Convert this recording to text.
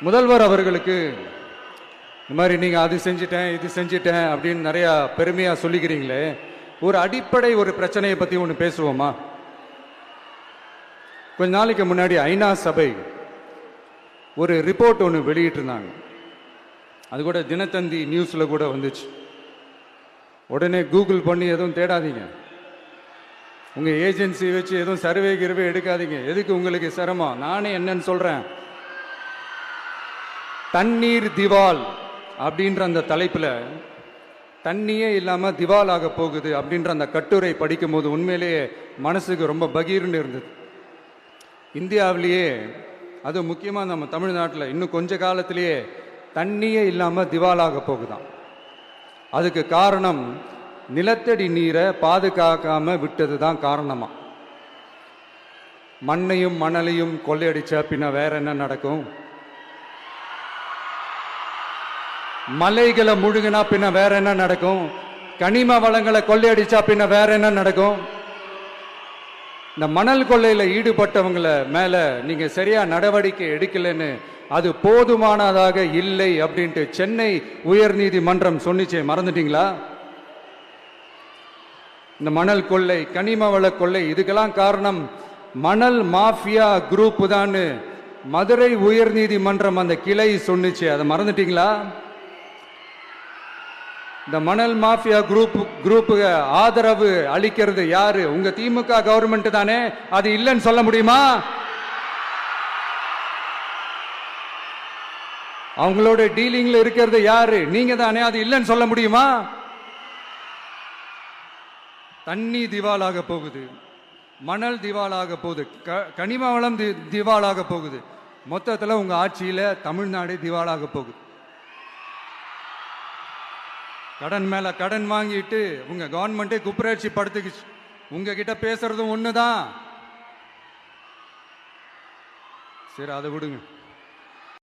முதல்வர் அவர்களுக்கு இந்த மாதிரி நீங்கள் அது செஞ்சிட்டேன் இது செஞ்சிட்டேன் அப்படின்னு நிறையா பெருமையாக சொல்லிக்கிறீங்களே, ஒரு அடிப்படை ஒரு பிரச்சனையை பற்றி ஒன்று பேசுவோமா? கொஞ்ச நாளைக்கு முன்னாடி ஐநா சபை ஒரு ரிப்போர்ட் ஒன்று வெளியிட்டிருந்தாங்க. அது கூட தினத்தந்தி நியூஸில் கூட வந்துச்சு. உடனே கூகுள் பண்ணி எதுவும் தேடாதீங்க, உங்கள் ஏஜென்சி வச்சு எதுவும் சர்வே கிருவே எடுக்காதீங்க. எதுக்கு உங்களுக்கு சிரமம்? நானே என்னன்னு சொல்கிறேன். தண்ணீர் திவால் அப்படின்ற அந்த தலைப்பில் தண்ணியே இல்லாமல் திவால் ஆக போகுது அப்படின்ற அந்த கட்டுரை படிக்கும் போது உண்மையிலேயே மனசுக்கு ரொம்ப பகீர்னு இருந்தது. இந்தியாவிலேயே அது முக்கியமாக நம்ம தமிழ்நாட்டில் இன்னும் கொஞ்ச காலத்திலேயே தண்ணியே இல்லாமல் திவாலாக போகுதான். அதுக்கு காரணம் நிலத்தடி நீரை பாதுகாக்காம விட்டது தான் காரணமா. மண்ணையும் மணலையும் கொள்ளையடிச்சா பின்ன வேற என்ன நடக்கும்? மலைகளை முழுகினா பின்ன வேற என்ன நடக்கும்? கனிம வளங்களை கொள்ளையடிச்சா பின்ன வேற என்ன நடக்கும்? இந்த மணல் கொள்ளையில ஈடுபட்டவங்களை மேல நீங்க சரியா நடவடிக்கை எடுக்கலன்னு அது போதுமானதாக இல்லை அப்படின்ட்டு சென்னை உயர்நீதிமன்றம் சொன்னிச்சே, மறந்துட்டீங்களா? இந்த மணல் கொள்ளை, கனிம வள கொள்ளை, இதுக்கெல்லாம் காரணம் மணல் மாஃபியா குரூப் தான் மதுரை உயர்நீதிமன்றம் அந்த கிளை சொன்னிச்சு. அதை மறந்துட்டீங்களா? இந்த மணல் மாஃபியா குரூப்புக்கு ஆதரவு அளிக்கிறது யாரு? உங்க திமுக கவர்மெண்ட் தானே. அது இல்லைன்னு சொல்ல முடியுமா? அவங்களோட டீலிங்ல இருக்கிறது யாரு? நீங்க தானே. அது இல்லைன்னு சொல்ல முடியுமா? தண்ணி திவாலாக போகுது, மணல் திவாலாக போகுது, கனிம வளம் திவாலாக போகுது. மொத்தத்தில் உங்க ஆட்சியில தமிழ்நாடு திவாலாக போகுது. கடன் மேல கடன் வாங்கிட்டு உங்க கவர்மெண்டே குப்பராட்சி படுத்துக்குச்சு. உங்ககிட்ட பேசுறதும் ஒண்ணுதான். சரி, அதை விடுங்க.